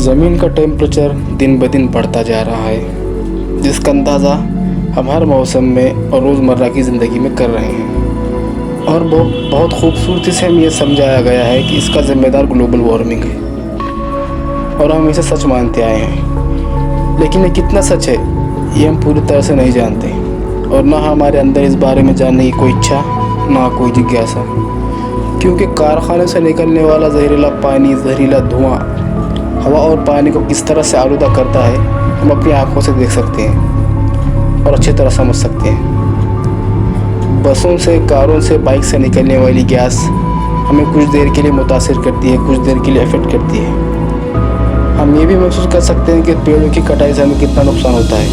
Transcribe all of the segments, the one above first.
ज़मीन का टेम्परेचर दिन ब दिन बढ़ता जा रहा है, जिसका अंदाज़ा हम हर मौसम में और रोज़मर्रा की ज़िंदगी में कर रहे हैं। और बहुत खूबसूरती से हमें यह समझाया गया है कि इसका ज़िम्मेदार ग्लोबल वार्मिंग है, और हम इसे सच मानते आए हैं। लेकिन ये कितना सच है, ये हम पूरी तरह से नहीं जानते, और ना हमारे अंदर इस बारे में जानने की कोई इच्छा, ना कोई जिज्ञासा। क्योंकि कारखाने से निकलने वाला जहरीला पानी, जहरीला धुआं हवा और पानी को किस तरह से आलूदा करता है, हम अपनी आंखों से देख सकते हैं और अच्छी तरह समझ सकते हैं। बसों से, कारों से, बाइक से निकलने वाली गैस हमें कुछ देर के लिए मुतासिर करती है, कुछ देर के लिए अफेक्ट करती है। हम ये भी महसूस कर सकते हैं कि पेड़ों की कटाई से हमें कितना नुकसान होता है,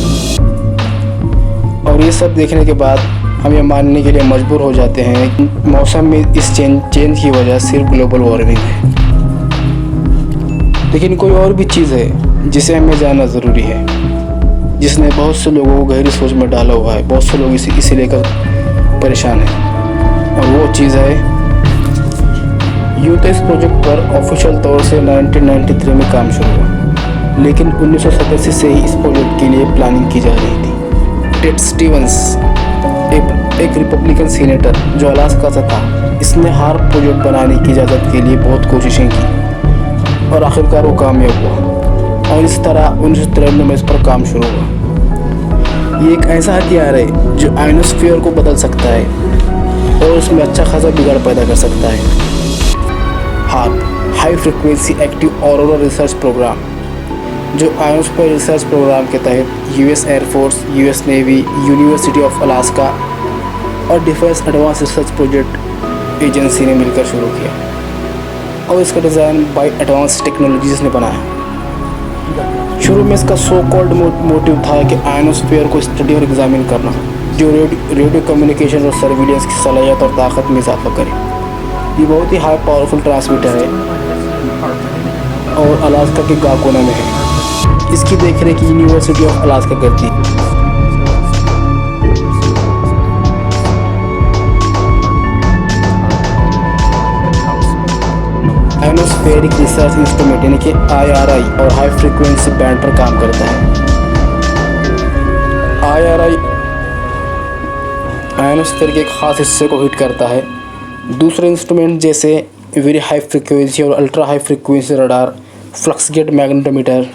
और ये सब देखने के बाद हम ये मानने के लिए मजबूर हो जाते हैं कि मौसम में इस चेंज की वजह सिर्फ ग्लोबल वार्मिंग है। लेकिन कोई और भी चीज़ है जिसे हमें जानना ज़रूरी है, जिसने बहुत से लोगों को गहरी सोच में डाला हुआ है। बहुत से लोग इसे लेकर परेशान हैं, और वो चीज़ है, यूं तो इस प्रोजेक्ट पर ऑफिशियल तौर से 1993 में काम शुरू हुआ, लेकिन 1987 से ही इस प्रोजेक्ट के लिए प्लानिंग की जा रही थी। टेड स्टीवंस, एक रिपब्लिकन सीनेटर जो अलास्का से था, इसने हार प्रोजेक्ट बनाने की इजाज़त के लिए बहुत कोशिशें की, और आखिरकार वो कामयाब हुआ, और इस तरह 1993 में इस पर काम शुरू हुआ। ये एक ऐसा हथियार है जो आयनोस्फीयर को बदल सकता है और उसमें अच्छा खासा बिगाड़ पैदा कर सकता है। HARP, High Frequency Active Aurora Research Program, जो आयनोस्फीयर रिसर्च प्रोग्राम के तहत US Air Force, US Navy, University of Alaska और Defense Advance Research Project Agency ने मिलकर शुरू किया, और इसका डिज़ाइन बाय एडवांस टेक्नोलॉजीज़ ने बनाया। शुरू में इसका सो कॉल्ड मोटिव था कि आयनोस्फीयर को स्टडी और एग्जामिन करना, जो रेडियो कम्युनिकेशन और सर्विलेंस की सलाहियत और ताकत में इजाफा करे। ये बहुत ही हाई पावरफुल ट्रांसमीटर है और अलास्का के गाकोना में है। इसकी देखरेख यूनिवर्सिटी ऑफ अलास्का करती है। आयनोस्फेरिक रिसर्च इंस्ट्रूमेंट यानी कि IRI और हाई फ्रीक्वेंसी बैंड पर काम करता है। IRI आयनोस्फीयर के एक खास हिस्से को हिट करता है। दूसरे इंस्ट्रूमेंट जैसे वेरी हाई फ्रीक्वेंसी और ultra high frequency radar, fluxgate magnetometer,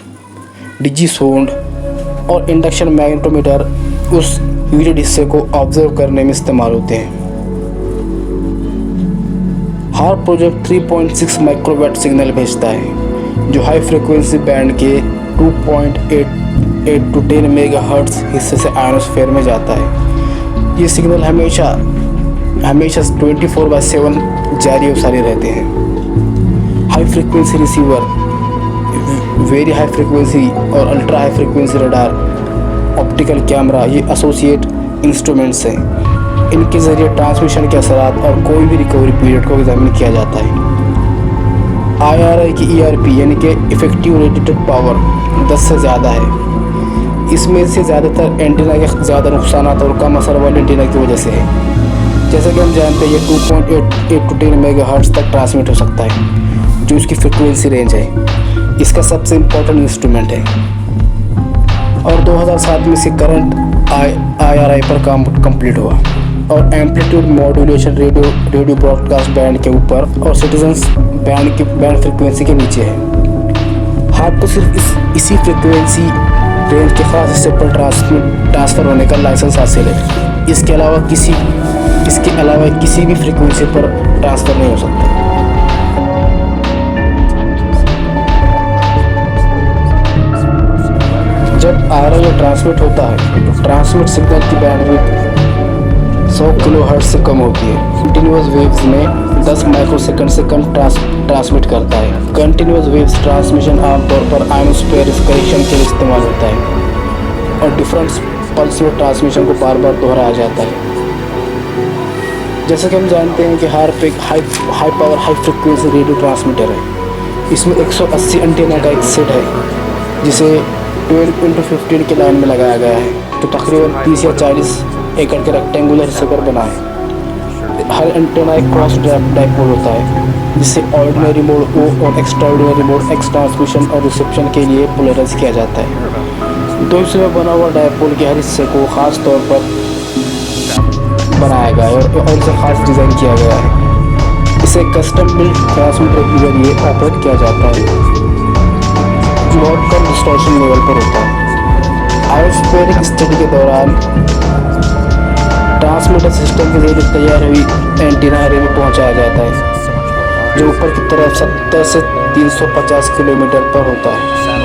digisonde और इंडक्शन मैग्नेटोमीटर उस यूनिट हिस्से को ऑब्जर्व करने में इस्तेमाल होते हैं। हार प्रोजेक्ट 3.6 माइक्रोवाट सिग्नल भेजता है, जो हाई फ्रीक्वेंसी बैंड के 2.8 to 10 मेगाहर्ट्ज़ हिस्से से आयनोस्फीयर में जाता है। ये सिग्नल हमेशा 24/7 जारी और सारी रहते हैं। High frequency receiver, very high frequency और ultra high frequency radar, optical camera, ये एसोसिएट इंस्ट्रूमेंट्स हैं। इनके ज़रिए ट्रांसमिशन के असरात और कोई भी रिकवरी पीरियड को एग्जामिन किया जाता है। IRI की ERP यानी कि इफेक्टिव रेडिएटेड पावर 10 से ज़्यादा है। इसमें से ज़्यादातर एंटीना के ज़्यादा नुकसान और कम असर वाले एंटीना की वजह से है। जैसे कि हम जानते हैं, ये 2.8 to 10 मेगाहर्ट्ज़ तक ट्रांसमिट हो सकता है, जो इसकी फ्रिक्वेंसी रेंज है। इसका सबसे इम्पोर्टेंट इंस्ट्रूमेंट है, और 2007 में से करंट IRI पर काम कंप्लीट हुआ, और amplitude modulation radio broadcast band के ऊपर और सिटीजन्स बैंड फ्रिक्वेंसी के नीचे है। हार्प को सिर्फ इसी फ्रिक्वेंसी रेंज के खास हिस्से पर ट्रांसफ़र होने का लाइसेंस हासिल है। इसके अलावा किसी भी फ्रिक्वेंसी पर ट्रांसफ़र नहीं हो सकता। जब IRI ट्रांसमिट होता है, तो ट्रांसमिट सिग्नल की बैंडविड्थ 100 किलोहर्ट्ज़ से कम होती है। कंटिन्यूअस वेव्स में 10 माइक्रोसेकंड से कम ट्रांसमिट करता है। कंटिन्यूअस वेव्स ट्रांसमिशन आमतौर पर आयनोस्फीयर करेक्शन के लिए इस्तेमाल होता है, और डिफरेंट पल्स में ट्रांसमिशन को बार बार दोहराया जाता है। जैसे कि हम जानते हैं कि हार्प एक high power high frequency radio transmitter है। इसमें 180 एंटीना का एक सेट है, जिसे 12x15 के लाइन में लगाया गया है, तो तकरीबन 30 या 40 एकड़ के रेक्टेंगुलर हिस्से पर बना है। हर एंटेना एक क्रॉस डाइपोल होता है, जिसे ऑर्डिनरी मोड ओ और एक्स्ट्राऑर्डिनरी मोड एक्स ट्रांसमिशन और रिसेप्शन के लिए पोलराइज किया जाता है। दो हिस्सों में बना हुआ डाइपोल के हर हिस्से को खास तौर पर बनाया गया है और इसे खास डिज़ाइन किया गया है। इसे कस्टम बिल्ड ट्रांसमीटर के जरिए ऑपरेट किया जाता है, जो बहुत कम डिस्टॉर्शन लेवल पर होता है। आयोस्फेरिक स्टडी के दौरान ट्रांसमीटर सिस्टम के जरिए तैयार हुई एंटीना एरे में पहुंचाया जाता है, जो ऊपर की तरफ 70 से 350 किलोमीटर पर होता है।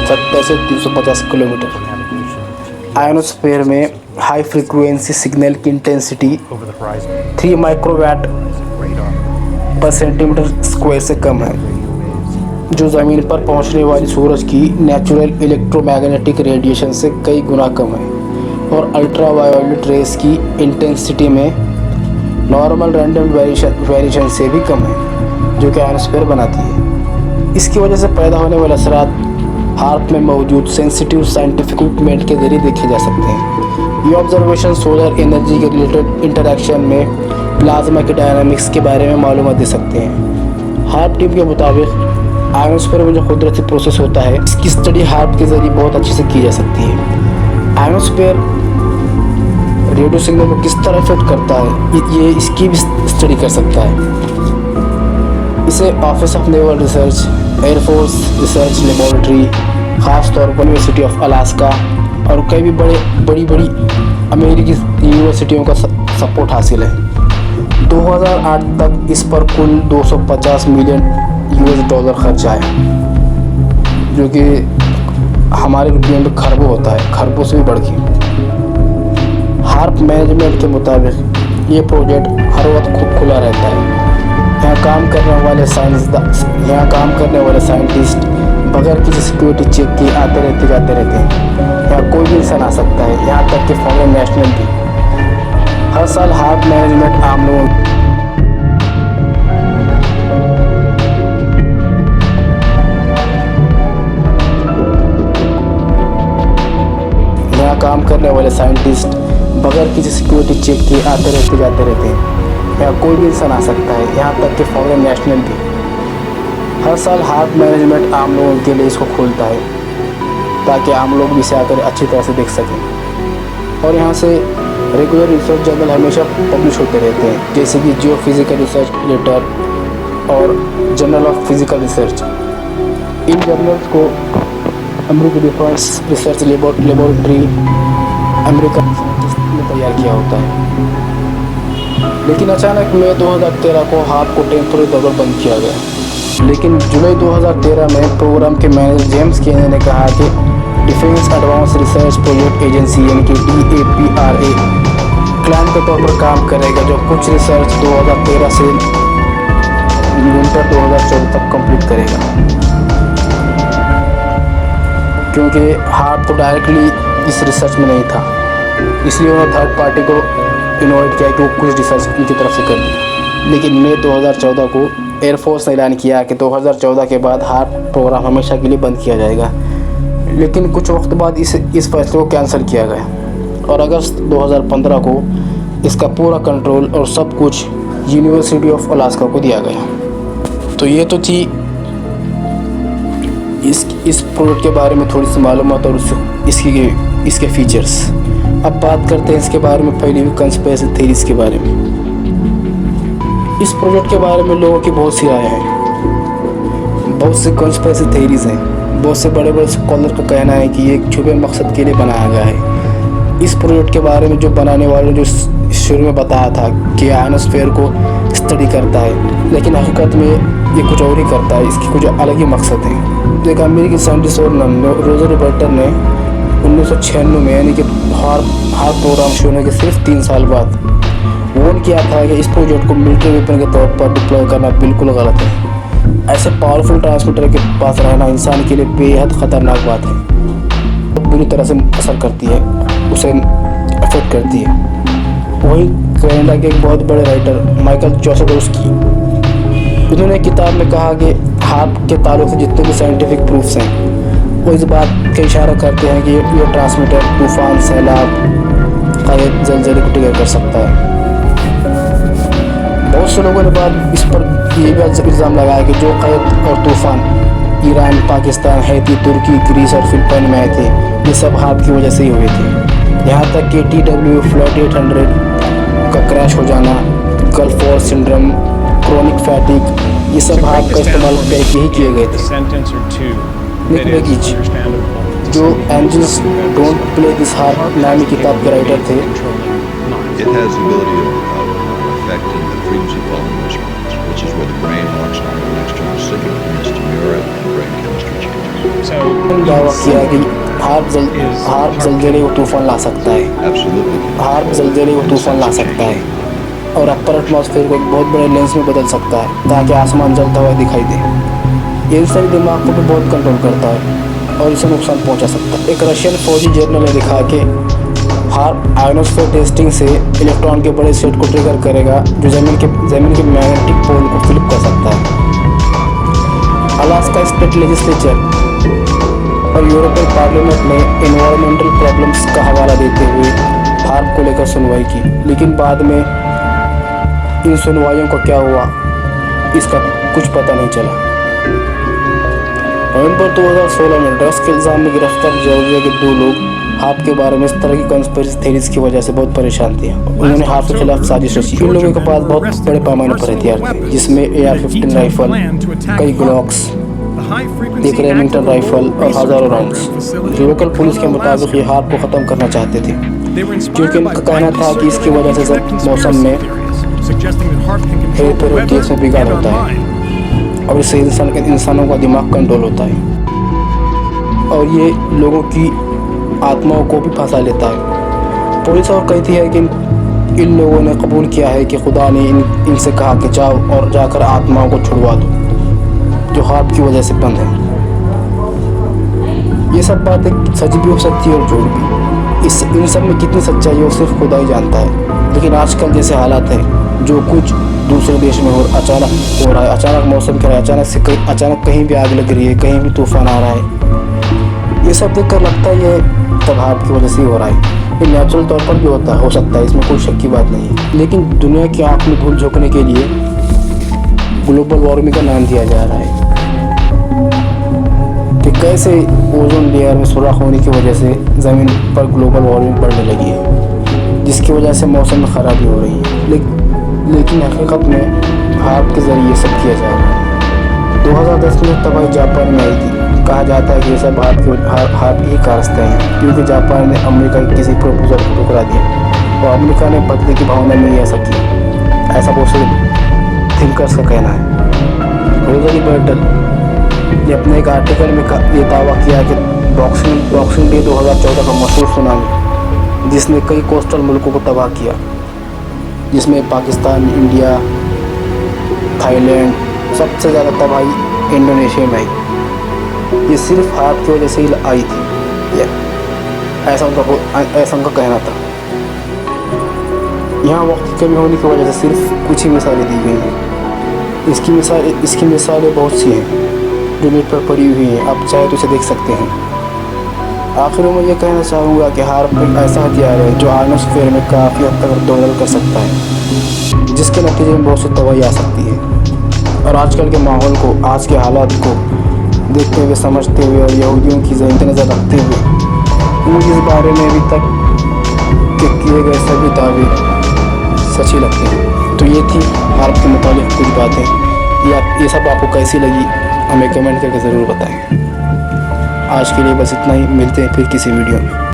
70 से 350 किलोमीटर। आयोनोस्फेयर में हाई फ्रीक्वेंसी सिग्नल की इंटेंसिटी 3 माइक्रोवाट पर सेंटीमीटर स्क्वायर से कम है, जो ज़मीन पर पहुंचने वाली सूरज की नेचुरल इलेक्ट्रोमैग्नेटिक रेडिएशन से कई गुना कम है, और अल्ट्रा वायोलेट रेस की इंटेंसिटी में नॉर्मल रैंडम वेरिएशन से भी कम है, जो कि आयोनोस्फीयर बनाती है। इसकी वजह से पैदा होने वाले असरात हार्प में मौजूद सेंसिटिव साइंटिफिक इक्विपमेंट के जरिए देखे जा सकते हैं। ये ऑब्जर्वेशन सोलर एनर्जी के रिलेटेड इंटरैक्शन में प्लाज्मा के डायनामिक्स के बारे में मालूमात दे सकते हैं। हार्प टीम के मुताबिक आयोनोस्फीयर में जो कुदरती प्रोसेस होता है, इसकी स्टडी हार्प के जरिए बहुत अच्छे से की जा सकती है। आयोनोस्फीयर रेडियो सिग्नल को किस तरह इफेक्ट करता है, ये इसकी भी स्टडी कर सकता है। इसे office of naval research, air force research laboratory, ख़ास तौर पर यूनिवर्सिटी ऑफ अलास्का और कई भी बड़ी अमेरिकी यूनिवर्सिटियों का सपोर्ट हासिल है। 2008 तक इस पर कुल $250 मिलियन खर्च आया, जो कि हमारे रुपये में खरबों होता है, खरबों से भी बढ़ के। हार्प मैनेजमेंट के मुताबिक ये प्रोजेक्ट हर वक्त खुला रहता है। यहाँ काम करने वाले साइंटिस्ट बगैर किसी सिक्योरिटी चेक के आते रहते जाते रहते हैं। यहाँ कोई भी इंसान आ सकता है, यहाँ तक कि फॉरेन नेशनल भी। हर साल हार्प मैनेजमेंट आम लोगों काम करने वाले साइंटिस्ट बगैर किसी सिक्योरिटी चेक के आते रहते जाते रहते हैं। यहाँ कोई भी इंसान आ सकता है, यहाँ तक कि फॉरेन नेशनल भी। हर साल हार्प मैनेजमेंट आम लोगों के लिए इसको खोलता है, ताकि आम लोग भी इसे आकर अच्छी तरह से देख सकें। और यहाँ से रेगुलर रिसर्च जर्नल हमेशा पब्लिश होते रहते हैं, जैसे कि जियो फिजिकल रिसर्च लेटर और journal of physical research. In journals को अमेरिकी डिफेंस रिसर्च लेबोरेटरी अमेरिका ने तैयार किया होता है। लेकिन अचानक मई 2013 को हार्प को टेम्पररी तौर पर बंद किया गया। लेकिन जुलाई 2013 में प्रोग्राम के मैनेजर जेम्स केने ने कहा कि defence Advance Research Project agency यानी कि DAPRA क्लाइंट के तौर पर काम करेगा, जो कुछ रिसर्च 2013 से विंटर 2014 तक कंप्लीट करेगा। क्योंकि हार्प तो डायरेक्टली इस रिसर्च में नहीं था, इसलिए उन्होंने थर्ड पार्टी को इन्वाइट किया कि वो कुछ रिसर्च उनकी तरफ से कर दी। लेकिन मई 2014 को एयरफोर्स ने ऐलान किया कि 2014 के बाद हार्प प्रोग्राम हमेशा के लिए बंद किया जाएगा। लेकिन कुछ वक्त बाद इस फैसले को कैंसिल किया गया और अगस्त 2015 को इसका पूरा कंट्रोल और सब कुछ यूनिवर्सिटी ऑफ अलास्का को दिया गया। तो ये तो थी इस प्रोजेक्ट के बारे में थोड़ी सी मालूमात और इसके फीचर्स। अब बात करते हैं इसके बारे में फैली हुई कंस्पिरेसी थ्योरीज के बारे में। इस प्रोजेक्ट के बारे में लोगों की बहुत सी राय हैं, बहुत सी कंस्पिरेसी थ्योरीज हैं। बहुत से बड़े बड़े स्कॉलर का कहना है कि ये एक छुपे मकसद के लिए बनाया गया है। इस प्रोजेक्ट के बारे में जो बनाने वाले जो शुरू में बताया था कि आयोनोस्फीयर को स्टडी करता है, लेकिन हकीकत में ये कुछ और ही करता है, इसकी कुछ अलग ही मकसद है। एक अमेरिकी साइंटिस्ट और रोजर रोबर्टर ने 1996 में यानी कि हार्प प्रोग्राम शुरू होने के सिर्फ 3 साल बाद वार्न किया था कि इस प्रोजेक्ट को मिलिट्री वेपन के तौर पर डिप्लॉय करना बिल्कुल गलत है। ऐसे पावरफुल ट्रांसमीटर के पास रहना इंसान के लिए बेहद ख़तरनाक बात है, तो बुरी तरह से असर करती है, उसे अफेक्ट करती है। वही कनाडा के एक बहुत बड़े राइटर माइकल जोसेडोस्की, उन्होंने किताब में कहा कि हार्प के ताल्लुक से जितने भी साइंटिफिक प्रूफ्स हैं वो इस बात का इशारा करते हैं कि ये ट्रांसमीटर तूफान, सैलाब, जलजले को ट्रिगर कर सकता है। बहुत से लोगों ने बाद इस पर ये भी इल्ज़ाम लगाया कि जो क़हत और तूफ़ान ईरान, पाकिस्तान, हैती, तुर्की, ग्रीस और फिलिपाइन में आए थे, ये सब हार्प की वजह से ही हुए थे। यहाँ तक कि TW फ्लाइट 800 का क्रैश हो जाना, gulf war syndrome, chronic fatigue, ये सब हार्प का इस्तेमाल करके ही किए गए थे। निक बेगिच, जो angels don't play this harp नामी किताब के राइटर थे, It has the ability of affecting the frequency following response, which is where the brain locks on an external signal and it's to mirror it and brain chemistry changes. दावा किया कि harp जलजले व तूफान ला सकता है। Absolutely. Harp जलजले व तूफान ला सकता है और अपर एटमॉस्फेयर को एक बहुत बड़े लेंस में बदल सकता है ताकि आसमान जलता हुआ दिखाई दे। ये इंसानी दिमाग को भी बहुत कंट्रोल करता है और इसे नुकसान पहुंचा सकता है। एक रशियन फौजी जर्नल ने लिखा कि हार्प आयोनोस्फीयर टेस्टिंग से इलेक्ट्रॉन के बड़े सेट को ट्रिगर करेगा जो ज़मीन के मैग्नेटिक पोल को फ्लिप कर सकता है। अलास्का स्टेट लेजिस्लेचर और यूरोपियन पार्लियामेंट ने एनवायरमेंटल प्रॉब्लम्स का हवाला देते हुए हार्प को लेकर सुनवाई की, लेकिन बाद में इन सुनवाइयों का क्या हुआ इसका कुछ पता नहीं चला। नवंबर 2016 में ड्रग्स के इल्ज़ाम में गिरफ्तार जॉर्जिया के 2 लोग हार्प के बारे में इस तरह की कंस्पिरेसी थ्योरीज की वजह से बहुत परेशान थे। उन्होंने हार्प के खिलाफ साजिश रची। इन लोगों के पास बहुत बड़े पैमाने पर हथियार थे, जिसमें AR-15 राइफल, कई ग्लॉक्स, एक रेमिंगटन राइफल और हज़ारों राउंड्स। लोकल पुलिस के मुताबिक ये हार्प को ख़त्म करना चाहते थे, क्योंकि उनका कहना था कि इसकी वजह से जब मौसम में हेरफेर होती है, इसमें बिगाड़ होता है और इससे इंसानों का दिमाग कंट्रोल होता है और ये लोगों की आत्माओं को भी फंसा लेता है। पुलिस और कहती है कि इन लोगों ने कबूल किया है कि खुदा ने इनसे कहा कि जाओ और जाकर आत्माओं को छुड़वा दो जो हार्प की वजह से बंद है। ये सब बातें सच भी हो सकती है और झूठ भी। इन सब में कितनी सच्चाई है वो सिर्फ खुदा ही जानता है। लेकिन आजकल जैसे हालात हैं, जो कुछ दूसरे देश में अचानक हो रहा है, अचानक मौसम क्या है, अचानक कहीं भी आग लग रही है, कहीं भी तूफान आ रहा है, ये सब देखकर लगता है ये तब हार्प की वजह से ही हो रहा है। ये नेचुरल तौर पर भी हो सकता है, इसमें कोई शक की बात नहीं है। लेकिन दुनिया की आँख में धूल झोंकने के लिए ग्लोबल वार्मिंग का नाम दिया जा रहा है कि कैसे ओजोन लेयर में सुराख होने की वजह से ज़मीन पर ग्लोबल वार्मिंग बढ़ने लगी है, जिसकी वजह से मौसम में ख़राबी हो रही है। लेकिन हकीकत में हार्प के ज़रिए सब किया जा रहा है। 2010 में तबाही जापान में आई थी। कहा जाता है कि ये सब हार्प ही कारस्ते हैं, क्योंकि जापान ने अमेरिका के किसी प्रपोजल को ठुकरा दिया और अमेरिका ने बदले की भावना में ही ऐसा किया, ऐसा बहुत से थिंकर्स का कहना है। रोज़री बर्टल ने अपने एक आर्टिकल में ये दावा किया कि बॉक्सिंग डे 2014 का मशहूर सुनामी जिसने कई कोस्टल मुल्कों को तबाह किया, जिसमें पाकिस्तान, इंडिया, थाईलैंड, सबसे ज़्यादा तबाही इंडोनेशिया में आई, ये सिर्फ हार्प की वजह से ही आई थी, ऐसा उनका कहना था। यहाँ वक्त की कमी होने की वजह से सिर्फ कुछ ही मिसालें दी गई हैं। इसकी मिसालें बहुत सी हैं जो नेट पर पड़ी हुई हैं, आप चाहे तो इसे देख सकते हैं। आखिर में ये कहना चाहूँगा कि हार्प एक ऐसा हथियार है जो आयोनोस्फीयर में काफ़ी हद तक दौड़ कर सकता है, जिसके नतीजे में बहुत सी तबाही आ सकती है। और आजकल के माहौल को, आज के हालात को देखते हुए, समझते हुए और यहूदियों की नज़र रखते हुए मुझे इस बारे में अभी तक के किए गए सभी दावे सच ही लगते हैं। तो ये थी हार्प के मुताबिक कुछ बातें। ये सब आपको कैसी लगी हमें कमेंट करके ज़रूर बताएं। आज के लिए बस इतना ही, मिलते हैं फिर किसी वीडियो में।